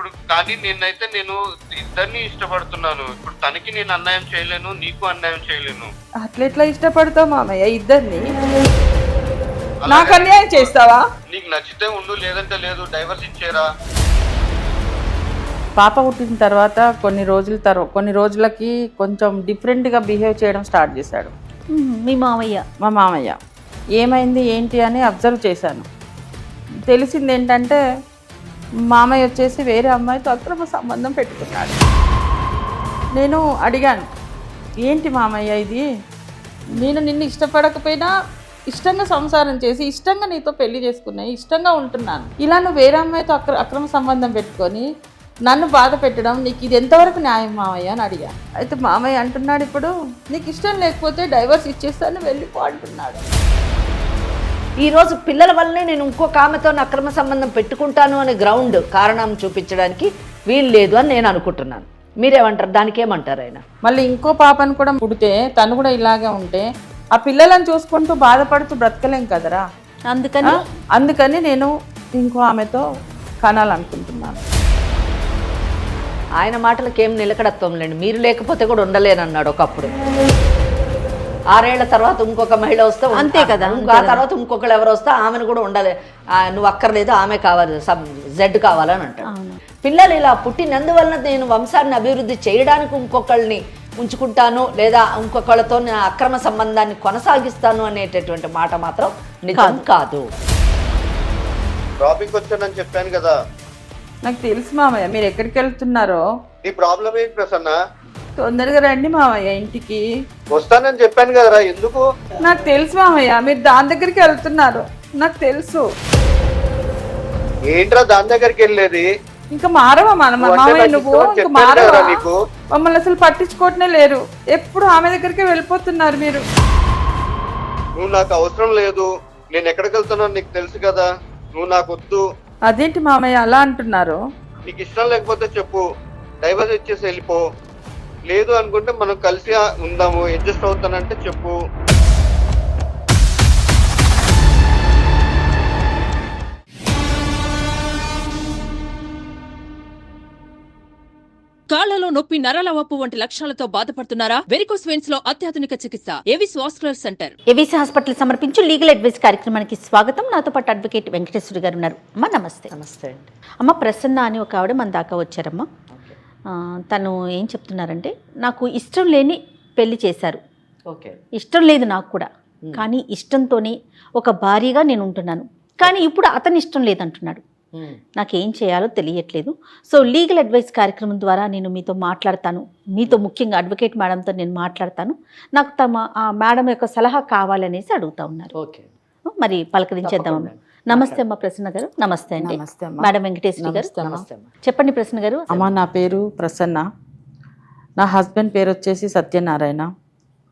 ఇప్పుడు కానీ నేను ఇద్దరిని ఇష్టపడుతున్నాను. ఇప్పుడు తనకి నేను అన్యాయం చేయలేను, నీకు అన్యాయం చేయలేను. అట్లెట్లా ఇష్టపడతావు మామయ్య ఇద్దరిని? అలాగే నాకు అన్యాయం చేస్తావా? నీకు నచ్చితే ఉండు, లేదంటే లేదు. డైవర్స్ ఇచ్చేరా. పాప పుట్టిన తర్వాత కొన్ని రోజులకి కొంచెం డిఫరెంట్గా బిహేవ్ చేయడం స్టార్ట్ చేశాడు మీ మామయ్య. మా మామయ్య. ఏమైంది ఏంటి అని అబ్జర్వ్ చేశాను. తెలిసింది ఏంటంటే మామయ్య వచ్చేసి వేరే అమ్మాయితో అక్రమ సంబంధం పెట్టుకున్నాడు. నేను అడిగాను, ఏంటి మామయ్య ఇది? నేను నిన్ను ఇష్టపడకపోయినా ఇష్టంగా సంసారం చేసి ఇష్టంగా నీతో పెళ్లి చేసుకున్నాయి, ఇష్టంగా ఉంటున్నాను. ఇలా నువ్వు వేరే అమ్మాయితో అక్రమ సంబంధం పెట్టుకొని నన్ను బాధ పెట్టడం నీకు ఇది ఎంతవరకు న్యాయం మామయ్య అని అడిగా. అయితే మామయ్య అంటున్నాడు, ఇప్పుడు నీకు ఇష్టం లేకపోతే డైవర్స్ ఇచ్చేస్తాను వెళ్ళిపో అంటున్నాడు. ఈరోజు పిల్లల వల్లనే నేను ఇంకొక ఆమెతో అక్రమ సంబంధం పెట్టుకుంటాను అనే గ్రౌండ్ కారణం చూపించడానికి వీలు లేదు అని నేను అనుకుంటున్నాను. మీరేమంటారు? దానికి ఏమంటారు ఆయన? మళ్ళీ ఇంకో పాపను కూడా పుడితే తను కూడా ఇలాగే ఉంటే ఆ పిల్లలను చూసుకుంటూ బాధపడుతూ బ్రతకలేం కదరా. అందుకని నేను ఇంకో ఆమెతో కనాలనుకుంటున్నాను. ఆయన మాటలకి ఏం నిలకడత్వం లేండి. మీరు లేకపోతే కూడా ఉండలేనన్నాడు ఒకప్పుడు. 6 ఏళ్ల తర్వాత ఇంకొక మహిళ వస్తే అంతే కదా, ఆ తర్వాత ఇంకొకరు ఎవరు వస్తే ఆమెను కూడా ఉండలే, నువ్వు అక్కర్లేదు, ఆమె కావాలి, జెడ్ కావాలని అంటాడు. పిల్లలు ఇలా పుట్టినందువలన నేను వంశాన్ని అభివృద్ధి చేయడానికి ఇంకొకళ్ళని ఉంచుకుంటాను లేదా ఇంకొకళ్ళతో నేను అక్రమ సంబంధాన్ని కొనసాగిస్తాను అనేటటువంటి మాట మాత్రం నిజం కాదు. డ్రాపింగ్ వచ్చానని చెప్పాను కదా. నాకు తెలుసు మామయ్య మీరు ఎక్కడికి వెళ్తున్నారో. నీ ప్రాబ్లం ఏంటి ప్రసన్న? తొందరగా రండి మామయ్య ఇంటికి. వస్తానని చెప్పాను కదరా, ఎందుకు? నాకు తెలుసు మామయ్య మీరు దాని దగ్గరికి వెళ్తున్నారు, నాకు తెలుసు. ఏంట్రా దాని దగ్గరికి వెళ్ళేది? ఇంకా మారవా మామయ్య నువ్వు? ఇంకా మారవా? నీకు మమ్మల్ని అసలు పట్టించుకోవటమే లేరు, ఎప్పుడు ఆమె దగ్గరికి వెళ్ళిపోతున్నారు మీరు. నువ్వు నాకు అవసరం లేదు, నేను ఎక్కడికి వెళ్తున్నాను నీకు తెలుసు కదా. నువ్వు నాకు వద్దు. అదేంటి మామయ్య అలా అంటున్నారు? నీకు ఇష్టం లేకపోతే చెప్పు, డైవర్స్ ఇచ్చేసి వెళ్ళిపో. లేదు అనుకుంటే మనం కలిసి ఉందాము, అడ్జస్ట్ అవుతానంటే చెప్పు. కాళ్లలో నొప్పి, నరాల వాపు వంటి లక్షణాలతో బాధపడుతున్నారా? వెరికోస్ వెయిన్స్ లో అత్యాధునిక చికిత్స Avis vascular centre. AVC hospital సమర్పించు లీగల్ అడ్వైస్ కార్యక్రమానికి స్వాగతం. నాతో పాటు అడ్వకేట్ వెంకటేశ్వరి గారు ఉన్నారు. అమ్మ నమస్తే. నమస్తే అండి. అమ్మ ప్రసన్న అని ఒక ఆవిడ మన దాకా వచ్చారమ్మ. తను ఏం చెప్తున్నారంటే, నాకు ఇష్టం లేని పెళ్లి చేశారు. ఓకే, ఇష్టం లేదు నాకు కూడా, కానీ ఇష్టంతోనే ఒక భార్యగా నేను ఉంటున్నాను. కానీ ఇప్పుడు అతని ఇష్టం లేదంటున్నాడు. నాకేం చేయాలో తెలియట్లేదు. సో లీగల్ అడ్వైస్ కార్యక్రమం ద్వారా నేను మీతో మాట్లాడతాను, మీతో ముఖ్యంగా అడ్వకేట్ మేడంతో నేను మాట్లాడతాను. నాకు ఆ మేడం యొక్క సలహా కావాలనేసి అడుగుతా ఉన్నారు. ఓకే, మరి పలకరించేద్దామమ్మా. నమస్తే అమ్మ ప్రసన్న గారు. నమస్తే అండి. మేడం వెంకటేశ్వరి గారు. చెప్పండి ప్రసన్న గారు. అమ్మ నా పేరు ప్రసన్న, నా హస్బెండ్ పేరు వచ్చేసి సత్యనారాయణ,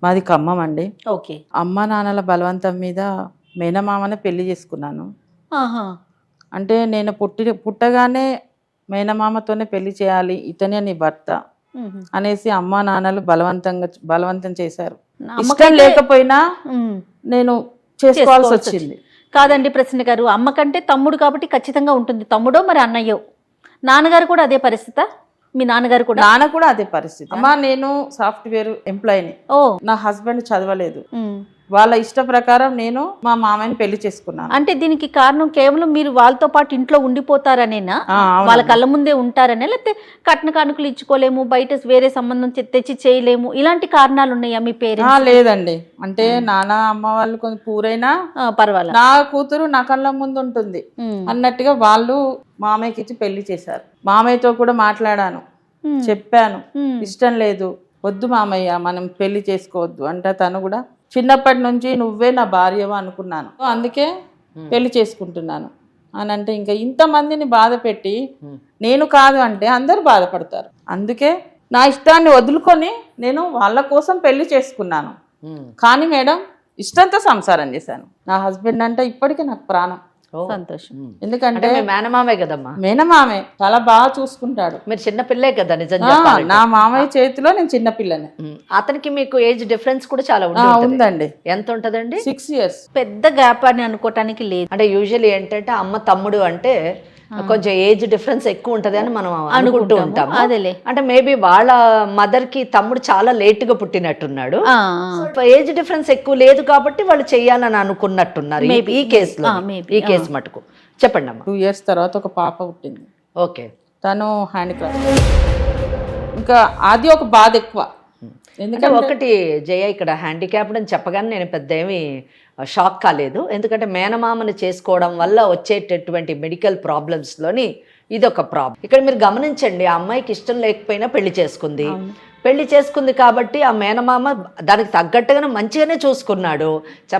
మాది ఖమ్మం అండి. ఓకే. అమ్మ నాన్నల బలవంతం మీద మేనమామనే పెళ్లి చేసుకున్నాను. అంటే నేను పుట్టగానే మేనమామతోనే పెళ్లి చేయాలి, ఇతనే నీ భర్త అనేసి అమ్మ నాన్నలు బలవంతం చేశారు. ఇష్టం లేకపోయినా నేను చేసుకోవాల్సి వచ్చింది. కాదండి ప్రసన్న గారు, అమ్మ కంటే తమ్ముడు కాబట్టి ఖచ్చితంగా ఉంటుంది. తమ్ముడో మరి అన్నయ్యో. నాన్నగారు కూడా అదే పరిస్థితి? మీ నాన్నగారు కూడా? నాన్న కూడా అదే పరిస్థితి. అమ్మా నేను సాఫ్ట్వేర్ ఎంప్లాయీని. నా హస్బెండ్ చదవలేదు. వాళ్ళ ఇష్ట ప్రకారం నేను మా మామయ్యని పెళ్లి చేసుకున్నాను. అంటే దీనికి కారణం కేవలం మీరు వాళ్ళతో పాటు ఇంట్లో ఉండిపోతారనేనా? వాళ్ళ కళ్ళ ముందే ఉంటారనే, లేకపోతే కట్న కానుకలు ఇచ్చుకోలేము, బయట వేరే సంబంధం తెచ్చి చేయలేము, ఇలాంటి కారణాలు ఉన్నాయా మీ పేరెంట్స్? లేదండి, అంటే నాన్న అమ్మ వాళ్ళు కొంచెం పూరైనా పర్వాలేదు, నా కూతురు నా కళ్ళ ముందు ఉంటుంది అన్నట్టుగా వాళ్ళు మామయ్యకి ఇచ్చి పెళ్లి చేశారు. మామయ్యతో కూడా మాట్లాడాను, చెప్పాను, ఇష్టం లేదు, వద్దు మామయ్య మనం పెళ్లి చేసుకోవద్దు అంటే తను కూడా చిన్నప్పటి నుంచి నువ్వే నా భార్యవా అనుకున్నాను, అందుకే పెళ్లి చేసుకుంటున్నాను అని అంటే ఇంకా ఇంతమందిని బాధ పెట్టి నేను కాదు అంటే అందరూ బాధపడతారు. అందుకే నా ఇష్టాన్ని వదులుకొని నేను వాళ్ళ కోసం పెళ్లి చేసుకున్నాను. కానీ మేడం ఇష్టంతో సంసారం చేశాను. నా హస్బెండ్ అంటే ఇప్పటికీ నాకు ప్రాణం. సంతోషం. ఎందుకంటే మేనమామే కదమ్మా. మేనమామే చాలా బాగా చూసుకుంటాడు. మీరు చిన్నపిల్లే కదా నిజంగా. నా మామయ్య చేతిలో నేను చిన్నపిల్లని. అతనికి మీకు ఏజ్ డిఫరెన్స్ కూడా చాలా ఉందండి. ఎంత ఉంటదండి? 6 years. పెద్ద గ్యాప్ అని అనుకోవటానికి లేదు. అంటే యూజువల్లీ ఏంటంటే అమ్మ తమ్ముడు అంటే కొంచెం ఏజ్ డిఫరెన్స్ ఎక్కువ ఉంటది అని మనం అనుకుంటూ ఉంటాము. అదేలే. అంటే మేబీ వాళ్ళ మదర్ కి తమ్ముడు చాలా లేట్ గా పుట్టినట్టున్నాడు. ఏజ్ డిఫరెన్స్ ఎక్కువ లేదు కాబట్టి వాళ్ళు చెయ్యాలని అనుకున్నట్టున్నారు ఈ కేసులో. ఈ కేసు మటుకు చెప్పండి అమ్మా. 2 years తర్వాత ఒక పాప పుట్టింది. ఓకే. తను హ్యాండిక్రాఫ్ట్. ఇంకా అది ఒక బాధ ఎక్కువ. ఎందుకంటే ఒకటి జయ, ఇక్కడ హ్యాండిక్యాప్డ్ అని చెప్పగానే నేను పెద్ద ఏమీ షాక్ కాలేదు. ఎందుకంటే మేనమామని చేసుకోవడం వల్ల వచ్చేటటువంటి మెడికల్ ప్రాబ్లమ్స్లోని ఇది ఒక ప్రాబ్లం. ఇక్కడ మీరు గమనించండి, ఆ అమ్మాయికి ఇష్టం లేకపోయినా పెళ్లి చేసుకుంది కాబట్టి ఆ మేనమామ దానికి తగ్గట్టుగానే మంచిగానే చూసుకున్నాడు,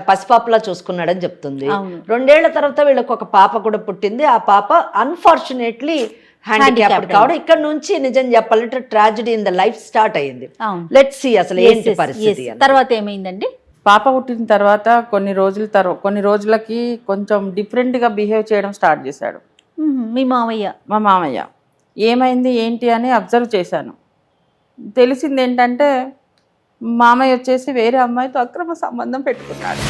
పసిపాపలా చూసుకున్నాడు అని చెప్తుంది. 2 ఏళ్ల తర్వాత వీళ్ళకి ఒక పాప కూడా పుట్టింది. ఆ పాప అన్ఫార్చునేట్లీ హ్యాండిక్యాప్డ్ కావడం ఇక్కడ నుంచి నిజం చెప్పాలంటే tragedy in the life start అయ్యింది. లెట్స్ సీ అసలు ఏంటి పరిస్థితి. తర్వాత ఏమైందండి? పాప పుట్టిన తర్వాత కొన్ని రోజులకి కొంచెం డిఫరెంట్గా బిహేవ్ చేయడం స్టార్ట్ చేశాడు మీ మామయ్య. మా మామయ్య. ఏమైంది ఏంటి అని అబ్జర్వ్ చేశాను. తెలిసింది ఏంటంటే మామయ్య వచ్చేసి వేరే అమ్మాయితో అక్రమ సంబంధం పెట్టుకున్నాడు.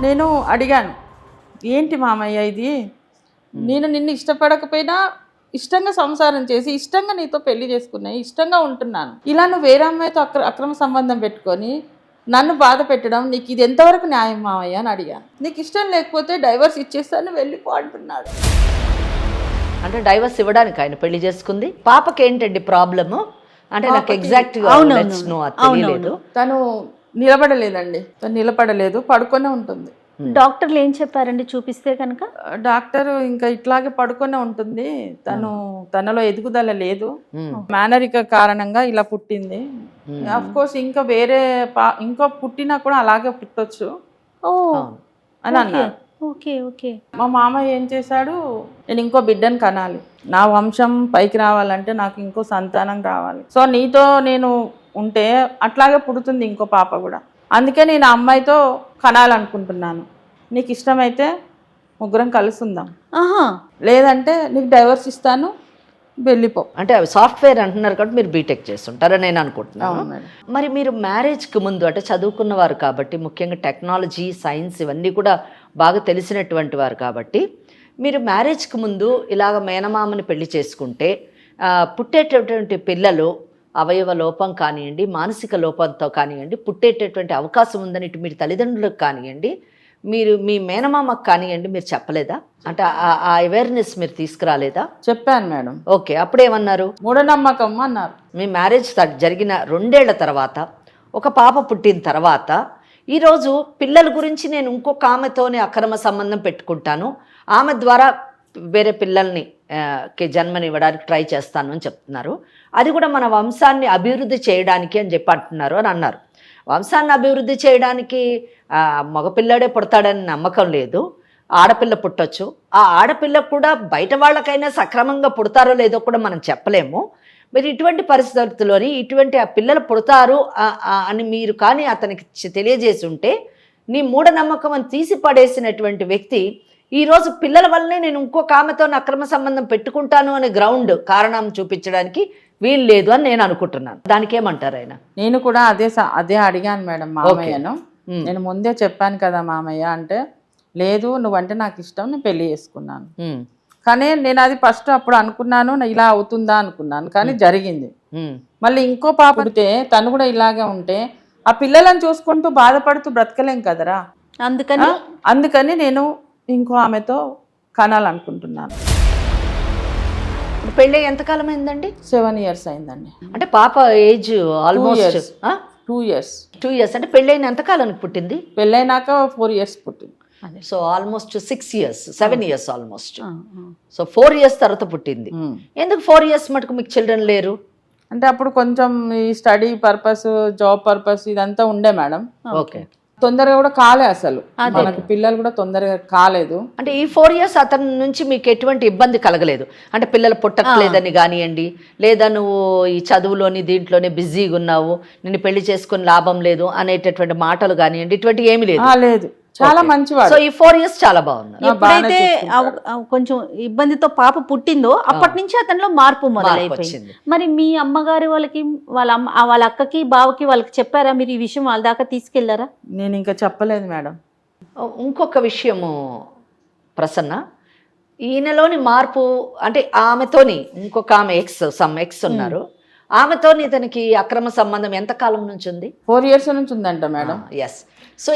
నేను అడిగాను, ఏంటి మామయ్య ఇది? నేను నిన్ను ఇష్టపడకపోయినా ఇష్టంగా సంసారం చేసి ఇష్టంగా నీతో పెళ్లి చేసుకున్నాయి, ఇష్టంగా ఉంటున్నాను, ఇలా నువ్వు వేరే అమ్మాయితో అక్రమ సంబంధం పెట్టుకొని నన్ను బాధ పెట్టడం నీకు ఇది ఎంతవరకు న్యాయం మామయ్య అని అడిగాను. నీకు ఇష్టం లేకపోతే డైవర్స్ ఇచ్చేస్తాను వెళ్ళిపో అంటున్నాడు. అంటే డైవర్స్ ఇవ్వడానికి ఆయన పెళ్లి చేసుకుంది. పాపకి ఏంటండి ప్రాబ్లము అంటే నాకు ఎగ్జాక్ట్ తెలియలేదు. తను నిలబడలేదండి, పడుకొనే ఉంటుంది. డాక్టర్లు ఏం చెప్పారండి చూపిస్తే కనుక? డాక్టర్ ఇంకా ఇట్లాగే పడుకొనే ఉంటుంది, తనలో ఎదుగుదల లేదు, మేనరిక కారణంగా ఇలా పుట్టింది. అఫ్ కోర్స్ ఇంకా వేరే ఇంకో పుట్టినా కూడా అలాగే పుట్టొచ్చు అని అన్నారు. మా మామయ్య ఏం చేశాడు, నేను ఇంకో బిడ్డను కనాలి, నా వంశం పైకి రావాలంటే నాకు ఇంకో సంతానం కావాలి, సో నీతో నేను ఉంటే అట్లాగే పుడుతుంది ఇంకో పాప కూడా, అందుకే నేను ఆ అమ్మాయితో కనాలనుకుంటున్నాను, నీకు ఇష్టమైతే ముగ్గురం కలుసుందాం, లేదంటే నీకు డైవర్స్ ఇస్తాను వెళ్ళిపో. అంటే సాఫ్ట్వేర్ అంటున్నారు కాబట్టి మీరు బీటెక్ చేస్తుంటారని నేను అనుకుంటున్నాను. మరి మీరు మ్యారేజ్కి ముందు అంటే చదువుకున్నవారు కాబట్టి, ముఖ్యంగా టెక్నాలజీ సైన్స్ ఇవన్నీ కూడా బాగా తెలిసినటువంటి వారు కాబట్టి, మీరు మ్యారేజ్కి ముందు ఇలాగ మేనమామని పెళ్లి చేసుకుంటే పుట్టేటటువంటి పిల్లలు అవయవ లోపం కానివ్వండి, మానసిక లోపంతో కానివ్వండి పుట్టేటటువంటి అవకాశం ఉందని ఇటు మీరు తల్లిదండ్రులకు కానివ్వండి, మీరు మీ మేనమామకు కానివ్వండి మీరు చెప్పలేదా? అంటే ఆ అవేర్నెస్ మీరు తీసుకురాలేదా? చెప్పాను మేడం. ఓకే, అప్పుడేమన్నారు? మూఢనమ్మకం అన్నారు. మీ మ్యారేజ్ జరిగిన 2 ఏళ్ల తర్వాత ఒక పాప పుట్టిన తర్వాత ఈరోజు పిల్లల గురించి నేను ఇంకొక ఆమెతోనే అక్రమ సంబంధం పెట్టుకుంటాను, ఆమె ద్వారా వేరే పిల్లల్ని జన్మనివ్వడానికి ట్రై చేస్తాను అని చెప్తున్నారు. అది కూడా మన వంశాన్ని అభివృద్ధి చేయడానికి అని చెప్పి అంటున్నారు అని అన్నారు. వంశాన్ని అభివృద్ధి చేయడానికి మగపిల్లడే పుడతాడని నమ్మకం లేదు, ఆడపిల్ల పుట్టొచ్చు. ఆ ఆడపిల్ల కూడా బయట వాళ్ళకైనా సక్రమంగా పుడతారో లేదో కూడా మనం చెప్పలేము. మీరు ఇటువంటి పరిస్థితుల్లోని ఇటువంటి ఆ పిల్లలు పుడతారు అని మీరు కానీ అతనికి తెలియజేసి ఉంటే, నీ మూఢనమ్మకం అని తీసి పడేసినటువంటి వ్యక్తి ఈరోజు పిల్లల వల్లనే నేను ఇంకొక ఆమెతో అక్రమ సంబంధం పెట్టుకుంటాను అనే కారణం చూపించడానికి వీలు లేదు అని నేను అనుకుంటున్నాను. దానికి ఏమంటారు ఆయన? నేను కూడా అదే అడిగాను మేడం మామయ్యను. నేను ముందే చెప్పాను కదా మామయ్య అంటే, లేదు నువ్వంటే నాకు ఇష్టం, నేను పెళ్లి చేసుకున్నాను. కానీ నేను అది ఫస్ట్ అప్పుడు అనుకున్నాను ఇలా అవుతుందా అనుకున్నాను, కానీ జరిగింది. మళ్ళీ ఇంకో పాప పుడితే తను కూడా ఇలాగే ఉంటే ఆ పిల్లలను చూసుకుంటూ బాధపడుతూ బ్రతకలేం కదరా. అందుకని నేను ఇంకో ఆమెతో కనాలనుకుంటున్నాను. పెళ్ళి ఎంతకాలం అయిందండి? 7 years అయిందండి. అంటే పాప ఏజ్ ఆల్మోస్ట్ 2 years. 2 years అంటే పెళ్ళైన ఎంతకాలానికి పుట్టింది? పెళ్ళైనాక 4 years పుట్టింది. So almost 6 years 7 years almost. So 4 years తర్వాత పుట్టింది. ఎందుకు 4 years మటుకు మీకు చిల్డ్రన్ లేరు? అంటే అప్పుడు కొంచెం ఈ స్టడీ పర్పస్, జాబ్ పర్పస్ ఇదంతా ఉండే మేడం. ఓకే, తొందరగా కూడా కాలే, అసలు మనకు పిల్లలు కూడా తొందరగా కాలేదు. అంటే ఈ 4 years అతని నుంచి మీకు ఎటువంటి ఇబ్బంది కలగలేదు? అంటే పిల్లలు పుట్టట్లేదని కానివ్వండి, లేదా నువ్వు ఈ చదువులోని దీంట్లోనే బిజీగా ఉన్నావు, నిన్ను పెళ్లి చేసుకుని లాభం లేదు అనేటటువంటి మాటలు కానివ్వండి, ఇటువంటి ఏమి లేదు? లేదు, చాలా మంచివాడు. సో ఈ 4 years చాలా బాగున్నారు. ఎప్పుడైతే కొంచెం ఇబ్బందితో పాప పుట్టిందో అప్పటి నుంచి అతనిలో మార్పు మొదలైపోయింది. మరి మీ అమ్మగారి వాళ్ళకి, వాళ్ళ అక్కకి బావకి వాళ్ళకి చెప్పారా మీరు ఈ విషయం? వాళ్ళ దాకా తీసుకెళ్లారా? నేను ఇంకా చెప్పలేదు మేడం. ఇంకొక విషయము ప్రసన్న, ఈయనలోని మార్పు అంటే ఆమెతోని ఇంకొక ఆమె ఎక్స్ ఉన్నారు, ఆమెతోని ఇతనికి అక్రమ సంబంధం ఎంత కాలం నుంచి ఉంది? 4 years నుంచి ఉందంట మేడం. ఎస్. సో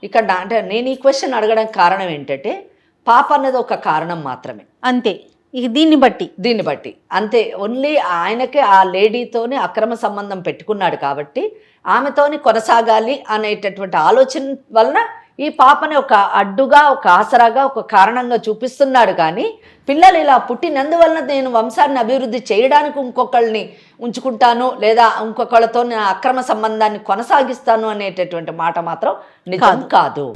ఇక్కడ అంటే నేను ఈ క్వశ్చన్ అడగడానికి కారణం ఏంటంటే పాప అన్నది ఒక కారణం మాత్రమే, అంతే. ఇక దీన్ని బట్టి అంతే. ఓన్లీ ఆయనకే ఆ లేడీతోనే అక్రమ సంబంధం పెట్టుకున్నాడు కాబట్టి ఆమెతోని కొనసాగాలి అనేటటువంటి ఆలోచన వలన ఈ పాపని ఒక అడ్డుగా, ఒక ఆసరాగా, ఒక కారణంగా చూపిస్తున్నాడు. కానీ పిల్లలు ఇలా పుట్టినందువలన నేను వంశాన్ని అభివృద్ధి చేయడానికి ఇంకొకళ్ళని ఉంచుకుంటాను లేదా ఇంకొకళ్ళతో అక్రమ సంబంధాన్ని కొనసాగిస్తాను అనేటటువంటి మాట మాత్రం నిజం కాదు.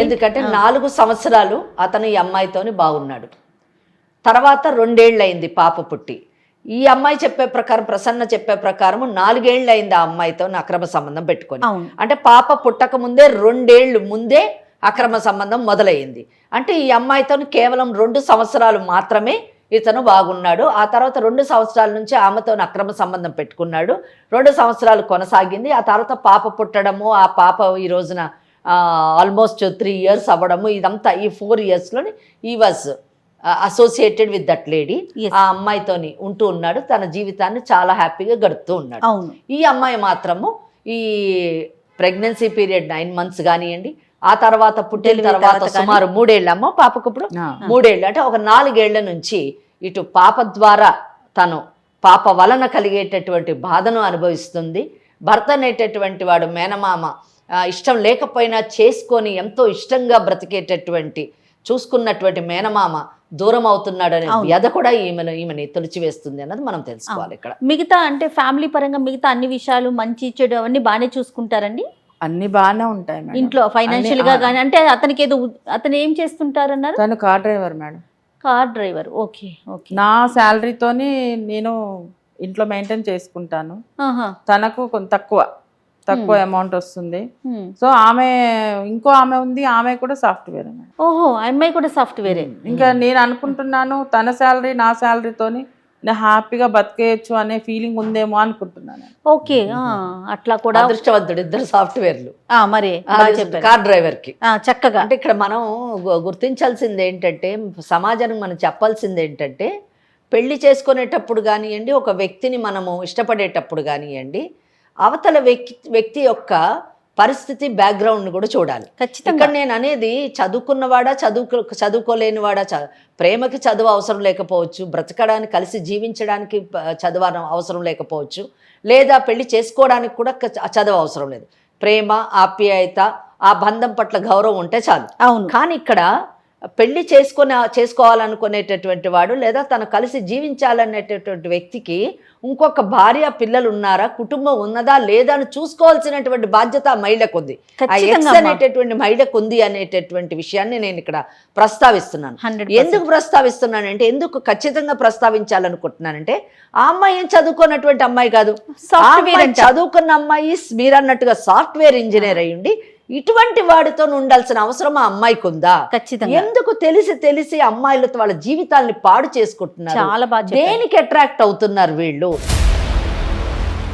ఎందుకంటే 4 సంవత్సరాలు అతను ఈ అమ్మాయితోని బాగున్నాడు. తర్వాత 2 ఏళ్ళు అయింది పాప పుట్టి. ఈ అమ్మాయి చెప్పే ప్రకారం, ప్రసన్న చెప్పే ప్రకారం 4 ఏళ్ళు అయింది ఆ అమ్మాయితో అక్రమ సంబంధం పెట్టుకొని. అంటే పాప పుట్టక ముందే 2 ఏళ్ళు ముందే అక్రమ సంబంధం మొదలైంది. అంటే ఈ అమ్మాయితో కేవలం 2 సంవత్సరాలు మాత్రమే ఇతను బాగున్నాడు. ఆ తర్వాత 2 సంవత్సరాల నుంచి ఆమెతో అక్రమ సంబంధం పెట్టుకున్నాడు. 2 సంవత్సరాలు కొనసాగింది. ఆ తర్వాత పాప పుట్టడము, ఆ పాప ఈ రోజున ఆల్మోస్ట్ 3 years అవ్వడము, ఇదంతా ఈ 4 yearsలోని ఈ was associated with that lady. ఆ అమ్మాయితోని ఉంటూ ఉన్నాడు, తన జీవితాన్ని చాలా హ్యాపీగా గడుపుతూ ఉన్నాడు. ఈ అమ్మాయి మాత్రము ఈ ప్రెగ్నెన్సీ పీరియడ్ 9 months కానివ్వండి, ఆ తర్వాత పుట్టిన తర్వాత సుమారు 3 ఏళ్ళు, అమ్మ పాపకు ఇప్పుడు 3 ఏళ్ళు, అంటే ఒక 4 ఏళ్ల నుంచి ఇటు పాప ద్వారా తను పాప వలన కలిగేటటువంటి బాధను అనుభవిస్తుంది. భర్త అనేటటువంటి వాడు మేనమామ ఇష్టం లేకపోయినా చేసుకొని ఎంతో ఇష్టంగా బ్రతికేటటువంటి చూసుకున్నటువంటి మేనమామ దూరం అవుతున్నాడు అనే వ్యధ కూడా ఈమెని తొలిచివేస్తుంది అన్నది మనం తెలుసుకోవాలి. ఇక్కడ మిగతా అంటే ఫ్యామిలీ పరంగా మిగతా అన్ని విషయాలు మంచి చెడు అవన్నీ బాగానే చూసుకుంటారండి? అన్ని బాగానే ఉంటాయి మేడం. ఇంట్లో ఫైనాన్షియల్ గా కానీ అంటే అతనికి ఏదో అతను ఏం చేస్తుంటారన్నారు? తను car driver madam. Car driver. Okay okay. నా శాలరీతోని నేను ఇంట్లో మెయింటైన్ చేసుకుంటాను. తనకు కొంత తక్కువ అమౌంట్ వస్తుంది. సో ఇంకో ఆమె ఉంది, ఆమె కూడా సాఫ్ట్వేర్. ఓహో, అమ్మాయి కూడా సాఫ్ట్వేరే. ఇంకా నేను అనుకుంటున్నాను తన శాలరీ నా శాలరీతోని నేను హ్యాపీగా బతికేయచ్చు అనే ఫీలింగ్ ఉందేమో అనుకుంటున్నాను. ఓకే, అట్లా కూడా అదృష్టవంతుడు, 2 సాఫ్ట్వేర్లు. మరి కార్ డ్రైవర్ కి చక్కగా. అంటే ఇక్కడ మనం గుర్తించాల్సింది ఏంటంటే, సమాజానికి మనం చెప్పాల్సింది ఏంటంటే, పెళ్లి చేసుకునేటప్పుడు కానివ్వండి, ఒక వ్యక్తిని మనము ఇష్టపడేటప్పుడు కానివ్వండి, అవతల వ్యక్తి యొక్క పరిస్థితి, బ్యాక్గ్రౌండ్ కూడా చూడాలి. ఇక్కడ నేను అనేది చదువుకున్నవాడా, చదువుకోలేనివాడా, ప్రేమకి చదువు అవసరం లేకపోవచ్చు, బ్రతకడానికి కలిసి జీవించడానికి చదువు అవసరం లేకపోవచ్చు, లేదా పెళ్లి చేసుకోవడానికి కూడా చదువు అవసరం లేదు. ప్రేమ, ఆప్యాయత, ఆ బంధం పట్ల గౌరవం ఉంటే చాలు. అవును. కానీ ఇక్కడ పెళ్లి చేసుకోవాలనుకునేటటువంటి వాడు లేదా తను కలిసి జీవించాలనేటటువంటి వ్యక్తికి ఇంకొక భార్య, పిల్లలు ఉన్నారా, కుటుంబం ఉన్నదా లేదా అని చూసుకోవాల్సినటువంటి బాధ్యత ఆ మహిళకు ఉంది, ఆ ఎక్స్ అనేటటువంటి మహిళకు ఉంది అనేటటువంటి విషయాన్ని నేను ఇక్కడ ప్రస్తావిస్తున్నాను. ఎందుకు ప్రస్తావిస్తున్నానంటే, ఎందుకు ఖచ్చితంగా ప్రస్తావించాలనుకుంటున్నానంటే, ఆ అమ్మాయి ఏం చదువుకున్నటువంటి అమ్మాయి కాదు, చదువుకున్న అమ్మాయి మీరన్నట్టుగా సాఫ్ట్వేర్ ఇంజనీర్ అయ్యుండి ఇటువంటి వాడితో ఉండాల్సిన అవసరం ఆ అమ్మాయికి ఉందా? ఖచ్చితంగా. ఎందుకు తెలిసి అమ్మాయిలతో వాళ్ళ జీవితాల్ని పాడు చేసుకుంటున్నారు? చాలా బాగా. దేనికి అట్రాక్ట్ అవుతున్నారు వీళ్ళు?